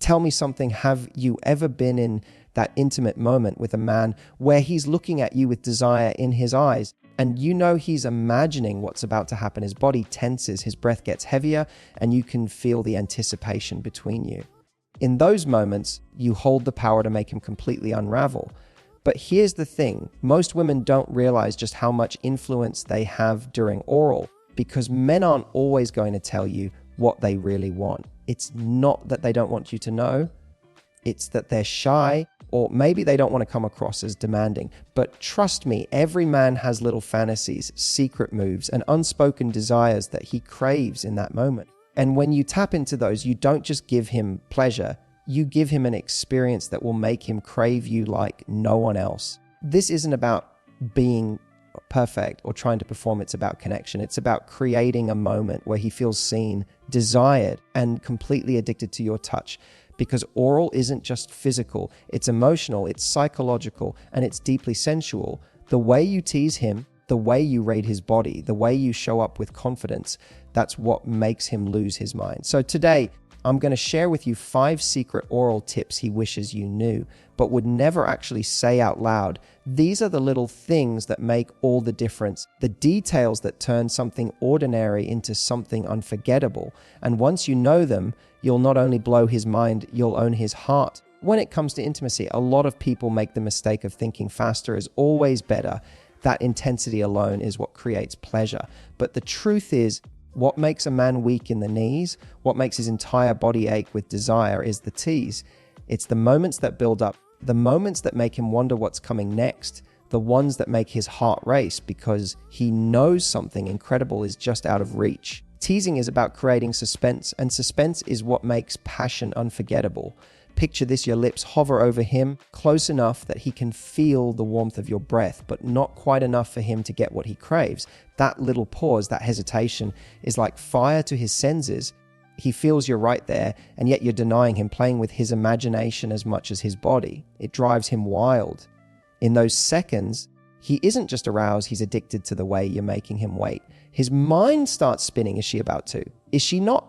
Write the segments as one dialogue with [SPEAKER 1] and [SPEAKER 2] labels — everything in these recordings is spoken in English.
[SPEAKER 1] Tell me something, have you ever been in that intimate moment with a man where he's looking at you with desire in his eyes, and you know he's imagining what's about to happen? His body tenses, his breath gets heavier, and you can feel the anticipation between you. In those moments, you hold the power to make him completely unravel. But here's the thing, most women don't realize just how much influence they have during oral, because men aren't always going to tell you what they really want. It's not that they don't want you to know, it's that they're shy, or maybe they don't want to come across as demanding. But trust me, every man has little fantasies, secret moves, and unspoken desires that he craves in that moment. And when you tap into those, you don't just give him pleasure, you give him an experience that will make him crave you like no one else. This isn't about being perfect or trying to perform, it's about connection. It's about creating a moment where he feels seen, desired, and completely addicted to your touch. Because oral isn't just physical, it's emotional, it's psychological, and it's deeply sensual. The way you tease him, the way you raid his body, the way you show up with confidence, that's what makes him lose his mind. So today, I'm going to share with you 5 secret oral tips he wishes you knew, but would never actually say out loud. These are the little things that make all the difference, the details that turn something ordinary into something unforgettable. And once you know them, you'll not only blow his mind, you'll own his heart. When it comes to intimacy, a lot of people make the mistake of thinking faster is always better. That intensity alone is what creates pleasure. But the truth is, what makes a man weak in the knees, what makes his entire body ache with desire, is the tease. It's the moments that build up, the moments that make him wonder what's coming next, the ones that make his heart race because he knows something incredible is just out of reach. Teasing is about creating suspense, and suspense is what makes passion unforgettable. Picture this, your lips hover over him, close enough that he can feel the warmth of your breath, but not quite enough for him to get what he craves. That little pause, that hesitation, is like fire to his senses. He feels you're right there, and yet you're denying him, playing with his imagination as much as his body. It drives him wild. In those seconds, he isn't just aroused, he's addicted to the way you're making him wait. His mind starts spinning. Is she about to? Is she not?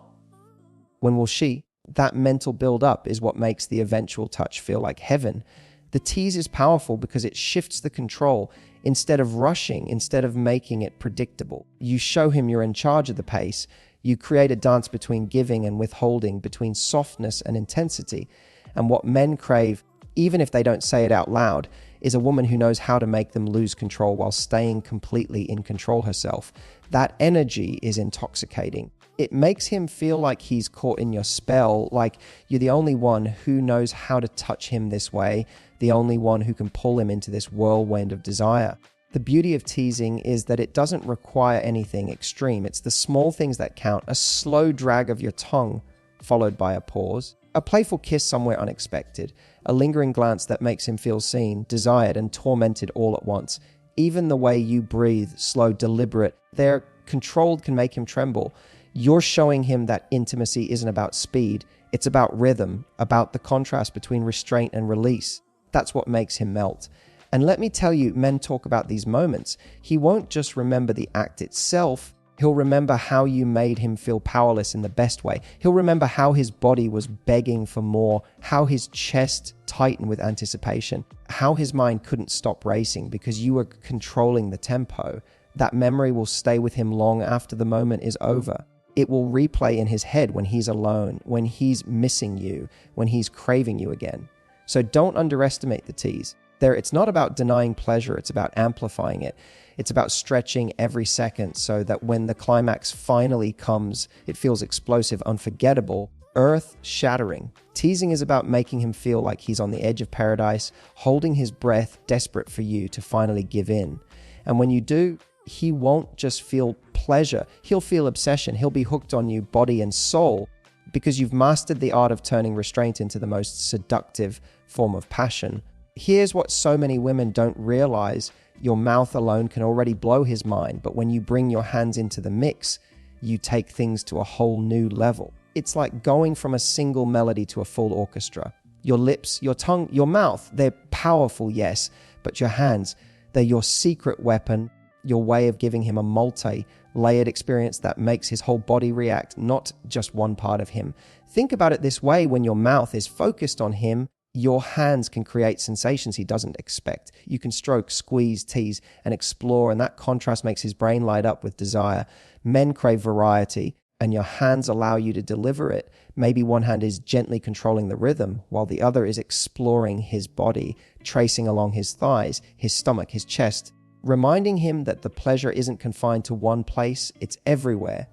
[SPEAKER 1] When will she? That mental build-up is what makes the eventual touch feel like heaven. The tease is powerful because it shifts the control. Instead of rushing, instead of making it predictable, you show him you're in charge of the pace. You create a dance between giving and withholding, between softness and intensity. And what men crave, even if they don't say it out loud, is a woman who knows how to make them lose control while staying completely in control herself. That energy is intoxicating. It makes him feel like he's caught in your spell, like you're the only one who knows how to touch him this way, the only one who can pull him into this whirlwind of desire. The beauty of teasing is that it doesn't require anything extreme. It's the small things that count, a slow drag of your tongue, followed by a pause, a playful kiss somewhere unexpected, a lingering glance that makes him feel seen, desired, and tormented all at once. Even the way you breathe, slow, deliberate, they're controlled, can make him tremble. You're showing him that intimacy isn't about speed, it's about rhythm, about the contrast between restraint and release. That's what makes him melt. And let me tell you, men talk about these moments. He won't just remember the act itself, he'll remember how you made him feel powerless in the best way. He'll remember how his body was begging for more, how his chest tightened with anticipation, how his mind couldn't stop racing because you were controlling the tempo. That memory will stay with him long after the moment is over. It will replay in his head when he's alone, when he's missing you, when he's craving you again. So don't underestimate the tease. It's not about denying pleasure, it's about amplifying it. It's about stretching every second so that when the climax finally comes, it feels explosive, unforgettable, earth-shattering. Teasing is about making him feel like he's on the edge of paradise, holding his breath, desperate for you to finally give in. And when you do, he won't just feel pleasure, he'll feel obsession. He'll be hooked on you, body and soul, because you've mastered the art of turning restraint into the most seductive form of passion. Here's what so many women don't realize. Your mouth alone can already blow his mind, but when you bring your hands into the mix, you take things to a whole new level. It's like going from a single melody to a full orchestra. Your lips, your tongue, your mouth, they're powerful, yes, but your hands, they're your secret weapon, your way of giving him a multi-layered experience that makes his whole body react, not just one part of him. Think about it this way: when your mouth is focused on him, your hands can create sensations he doesn't expect. You can stroke, squeeze, tease, and explore, and that contrast makes his brain light up with desire. Men crave variety, and your hands allow you to deliver it. Maybe one hand is gently controlling the rhythm, while the other is exploring his body, tracing along his thighs, his stomach, his chest, reminding him that the pleasure isn't confined to one place, it's everywhere.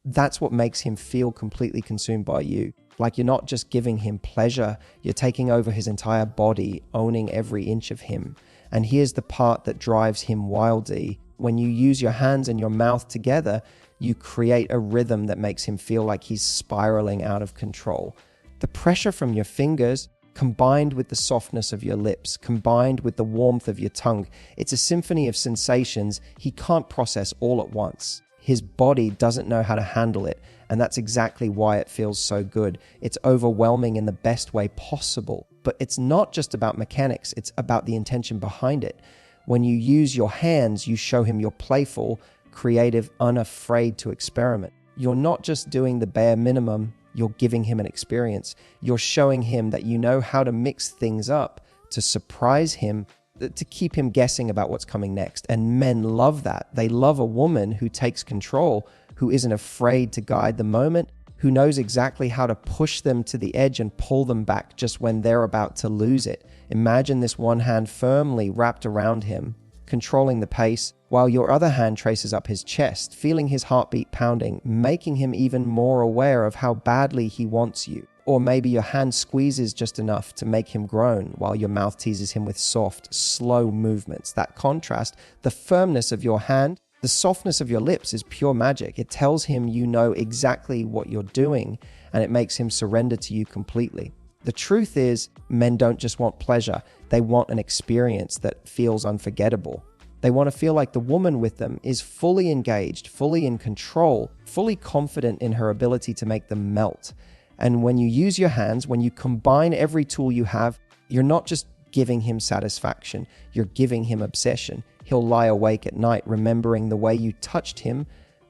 [SPEAKER 1] That's what makes him feel completely consumed by you. Like you're not just giving him pleasure, you're taking over his entire body, owning every inch of him. And here's the part that drives him wildly. When you use your hands and your mouth together, you create a rhythm that makes him feel like he's spiraling out of control. The pressure from your fingers, combined with the softness of your lips, combined with the warmth of your tongue, it's a symphony of sensations he can't process all at once. His body doesn't know how to handle it, and that's exactly why it feels so good. It's overwhelming in the best way possible. But it's not just about mechanics, it's about the intention behind it. When you use your hands, you show him you're playful, creative, unafraid to experiment. You're not just doing the bare minimum, you're giving him an experience. You're showing him that you know how to mix things up, to surprise him, to keep him guessing about what's coming next. And men love that. They love a woman who takes control, who isn't afraid to guide the moment, who knows exactly how to push them to the edge and pull them back just when they're about to lose it. Imagine this one hand firmly wrapped around him, controlling the pace, while your other hand traces up his chest, feeling his heartbeat pounding, making him even more aware of how badly he wants you. Or maybe your hand squeezes just enough to make him groan, while your mouth teases him with soft, slow movements. That contrast, the firmness of your hand, the softness of your lips is pure magic. It tells him you know exactly what you're doing, and it makes him surrender to you completely. The truth is, men don't just want pleasure, they want an experience that feels unforgettable. They want to feel like the woman with them is fully engaged, fully in control, fully confident in her ability to make them melt. And when you use your hands, when you combine every tool you have, you're not just giving him satisfaction, you're giving him obsession. He'll lie awake at night remembering the way you touched him,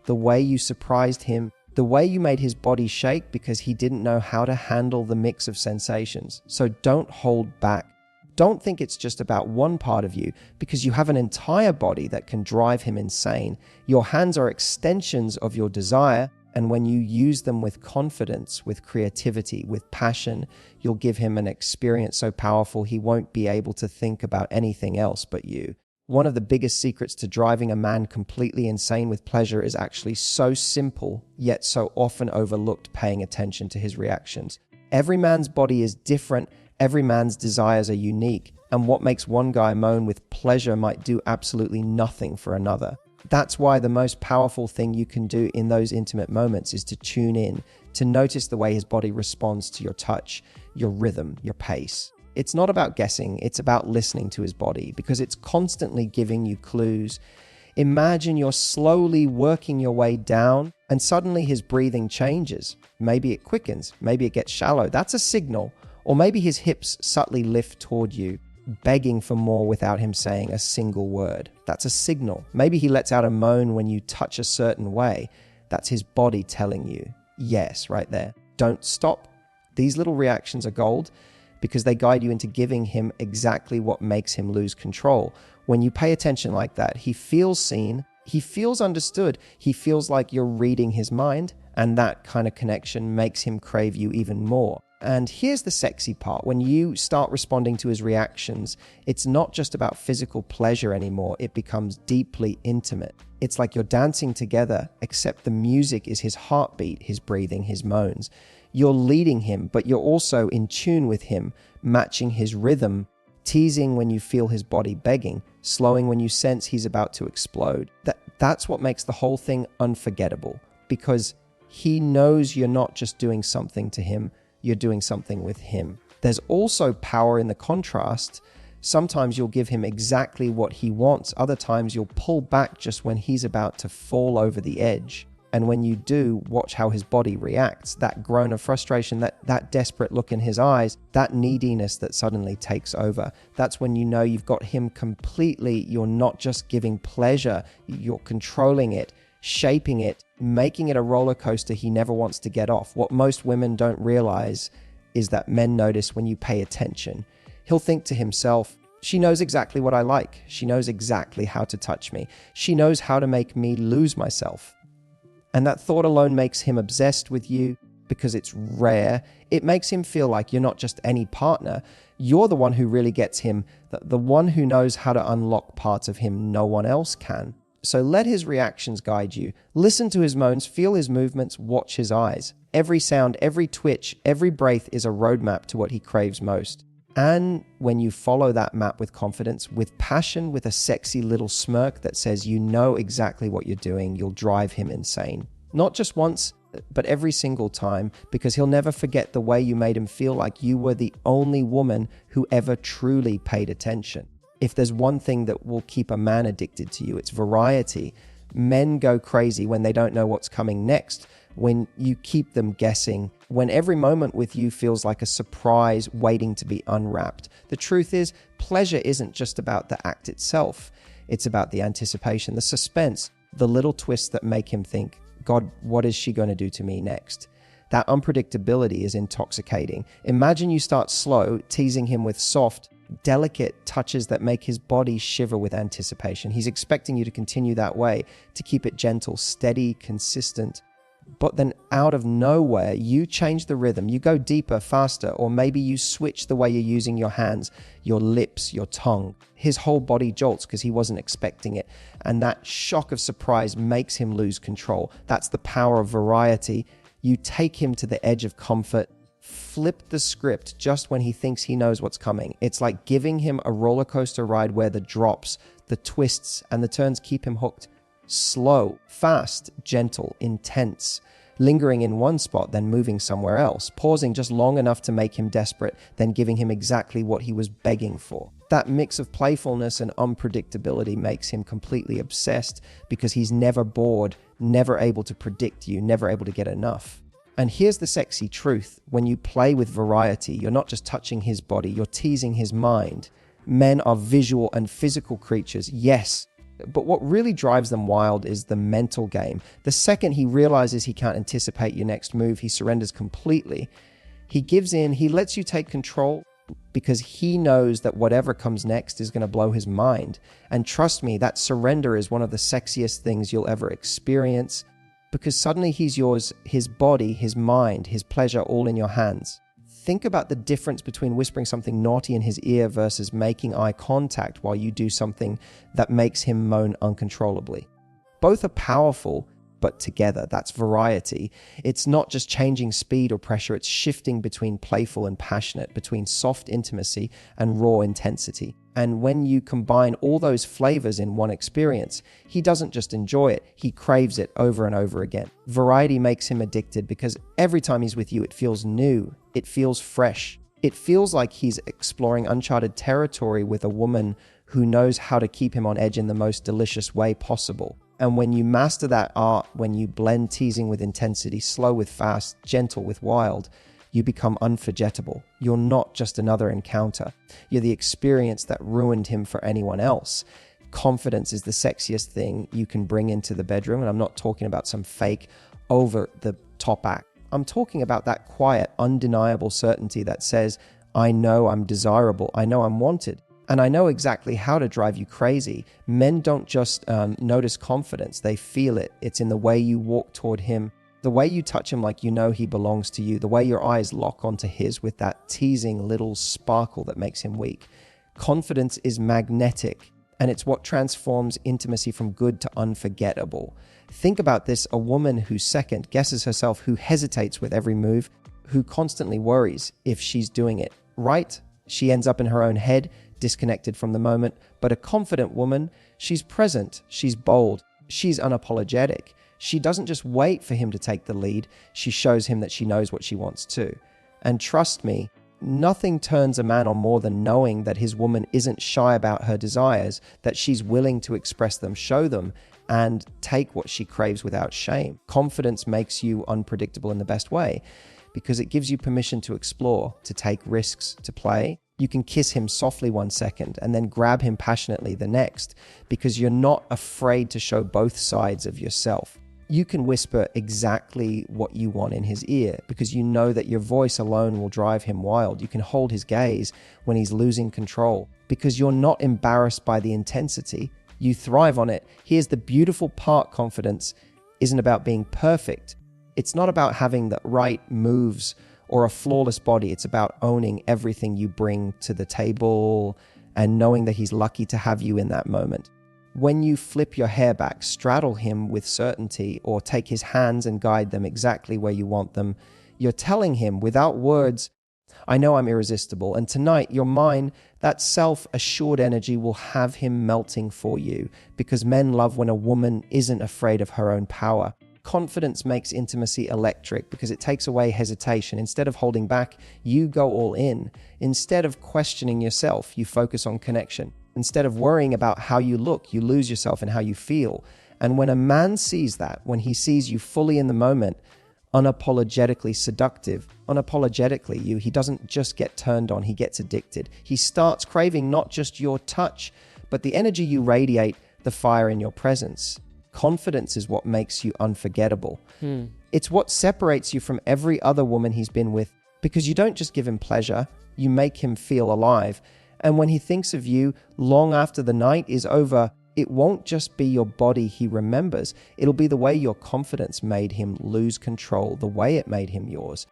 [SPEAKER 1] the way you surprised him, the way you made his body shake because he didn't know how to handle the mix of sensations. So don't hold back. Don't think it's just about one part of you, because you have an entire body that can drive him insane. Your hands are extensions of your desire, and when you use them with confidence, with creativity, with passion, you'll give him an experience so powerful he won't be able to think about anything else but you. One of the biggest secrets to driving a man completely insane with pleasure is actually so simple, yet so often overlooked: paying attention to his reactions. Every man's body is different, every man's desires are unique, and what makes one guy moan with pleasure might do absolutely nothing for another. That's why the most powerful thing you can do in those intimate moments is to tune in, to notice the way his body responds to your touch, your rhythm, your pace. It's not about guessing, it's about listening to his body, because it's constantly giving you clues. Imagine you're slowly working your way down, and suddenly his breathing changes. Maybe it quickens, maybe it gets shallow. That's a signal. Or maybe his hips subtly lift toward you, begging for more without him saying a single word. That's a signal. Maybe he lets out a moan when you touch a certain way. That's his body telling you, yes, right there. Don't stop. These little reactions are gold, because they guide you into giving him exactly what makes him lose control. When you pay attention like that, he feels seen, he feels understood, he feels like you're reading his mind, and that kind of connection makes him crave you even more. And here's the sexy part: when you start responding to his reactions, it's not just about physical pleasure anymore, it becomes deeply intimate. It's like you're dancing together, except the music is his heartbeat, his breathing, his moans. You're leading him, but you're also in tune with him, matching his rhythm, teasing when you feel his body begging, slowing when you sense he's about to explode. That's what makes the whole thing unforgettable, because he knows you're not just doing something to him, you're doing something with him. There's also power in the contrast. Sometimes you'll give him exactly what he wants. Other times you'll pull back just when he's about to fall over the edge. And when you do, watch how his body reacts. That groan of frustration, that desperate look in his eyes, that neediness that suddenly takes over. That's when you know you've got him completely. You're not just giving pleasure, you're controlling it, shaping it, making it a roller coaster he never wants to get off. What most women don't realize is that men notice when you pay attention. He'll think to himself, she knows exactly what I like. She knows exactly how to touch me. She knows how to make me lose myself. And that thought alone makes him obsessed with you because it's rare. It makes him feel like you're not just any partner. You're the one who really gets him, the one who knows how to unlock parts of him no one else can. So let his reactions guide you. Listen to his moans, feel his movements, watch his eyes. Every sound, every twitch, every breath is a roadmap to what he craves most. And when you follow that map with confidence, with passion, with a sexy little smirk that says you know exactly what you're doing, you'll drive him insane. Not just once, but every single time, because he'll never forget the way you made him feel like you were the only woman who ever truly paid attention. If there's one thing that will keep a man addicted to you, it's variety. Men go crazy when they don't know what's coming next, when you keep them guessing, when every moment with you feels like a surprise waiting to be unwrapped. The truth is, pleasure isn't just about the act itself. It's about the anticipation, the suspense, the little twists that make him think, God, what is she going to do to me next? That unpredictability is intoxicating. Imagine you start slow, teasing him with soft, delicate touches that make his body shiver with anticipation. He's expecting you to continue that way, to keep it gentle, steady, consistent. But then out of nowhere, you change the rhythm. You go deeper, faster, or maybe you switch the way you're using your hands, your lips, your tongue. His whole body jolts because he wasn't expecting it. And that shock of surprise makes him lose control. That's the power of variety. You take him to the edge of comfort, flip the script just when he thinks he knows what's coming. It's like giving him a roller coaster ride where the drops, the twists, and the turns keep him hooked. Slow, fast, gentle, intense, lingering in one spot, then moving somewhere else, pausing just long enough to make him desperate, then giving him exactly what he was begging for. That mix of playfulness and unpredictability makes him completely obsessed because he's never bored, never able to predict you, never able to get enough. And here's the sexy truth. When you play with variety, you're not just touching his body, you're teasing his mind. Men are visual and physical creatures, yes, but what really drives them wild is the mental game. The second he realizes he can't anticipate your next move, he surrenders completely. He gives in, he lets you take control because he knows that whatever comes next is going to blow his mind. And trust me, that surrender is one of the sexiest things you'll ever experience, because suddenly he's yours, his body, his mind, his pleasure, all in your hands. Think about the difference between whispering something naughty in his ear versus making eye contact while you do something that makes him moan uncontrollably. Both are powerful, but together, that's variety. It's not just changing speed or pressure, it's shifting between playful and passionate, between soft intimacy and raw intensity. And when you combine all those flavors in one experience, he doesn't just enjoy it, he craves it over and over again. Variety makes him addicted because every time he's with you, it feels new, it feels fresh. It feels like he's exploring uncharted territory with a woman who knows how to keep him on edge in the most delicious way possible. And when you master that art, when you blend teasing with intensity, slow with fast, gentle with wild, you become unforgettable. You're not just another encounter. You're the experience that ruined him for anyone else. Confidence is the sexiest thing you can bring into the bedroom. And I'm not talking about some fake over-the-top act. I'm talking about that quiet, undeniable certainty that says, I know I'm desirable. I know I'm wanted. And I know exactly how to drive you crazy. Men don't just notice confidence. They feel it. It's in the way you walk toward him, the way you touch him like you know he belongs to you, the way your eyes lock onto his with that teasing little sparkle that makes him weak. Confidence is magnetic, and it's what transforms intimacy from good to unforgettable. Think about this, a woman who second guesses herself, who hesitates with every move, who constantly worries if she's doing it right. She ends up in her own head, disconnected from the moment. But a confident woman, she's present, she's bold, she's unapologetic. She doesn't just wait for him to take the lead, she shows him that she knows what she wants too. And trust me, nothing turns a man on more than knowing that his woman isn't shy about her desires, that she's willing to express them, show them, and take what she craves without shame. Confidence makes you unpredictable in the best way, because it gives you permission to explore, to take risks, to play. You can kiss him softly one second and then grab him passionately the next, because you're not afraid to show both sides of yourself. You can whisper exactly what you want in his ear because you know that your voice alone will drive him wild. You can hold his gaze when he's losing control because you're not embarrassed by the intensity. You thrive on it. Here's the beautiful part: confidence isn't about being perfect. It's not about having the right moves or a flawless body. It's about owning everything you bring to the table and knowing that he's lucky to have you in that moment. When you flip your hair back, straddle him with certainty, or take his hands and guide them exactly where you want them, you're telling him without words, I know I'm irresistible. And tonight, your mind, that self-assured energy, will have him melting for you, because men love when a woman isn't afraid of her own power. Confidence makes intimacy electric because it takes away hesitation. Instead of holding back, you go all in. Instead of questioning yourself, you focus on connection. Instead of worrying about how you look, you lose yourself in how you feel. And when a man sees that, when he sees you fully in the moment, unapologetically seductive, unapologetically you, he doesn't just get turned on, he gets addicted. He starts craving not just your touch, but the energy you radiate, the fire in your presence. Confidence is what makes you unforgettable. It's what separates you from every other woman he's been with, because you don't just give him pleasure, you make him feel alive. And when he thinks of you long after the night is over, it won't just be your body he remembers. It'll be the way your confidence made him lose control, the way it made him yours.